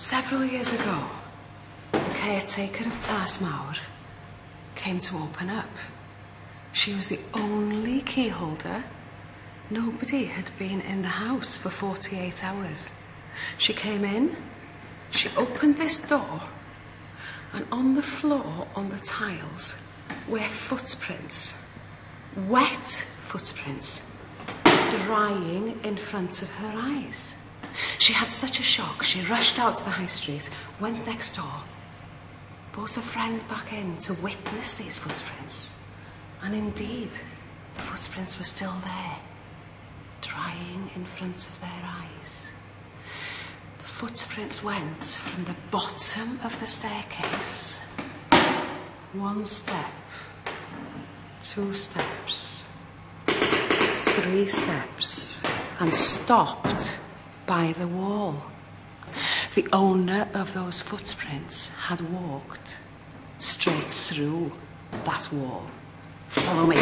Several years ago, the caretaker of Plas Mawr came to open up. She was the only key holder. Nobody had been in the house for 48 hours. She came in, she opened this door, and on the floor, on the tiles, were footprints, wet footprints, drying in front of her eyes. She had such a shock, she rushed out to the high street, went next door, brought a friend back in to witness these footprints. And indeed, the footprints were still there, drying in front of their eyes. The footprints went from the bottom of the staircase, 1 step, 2 steps, 3 steps, and stopped by the wall. The owner of those footprints had walked straight through that wall. Follow me.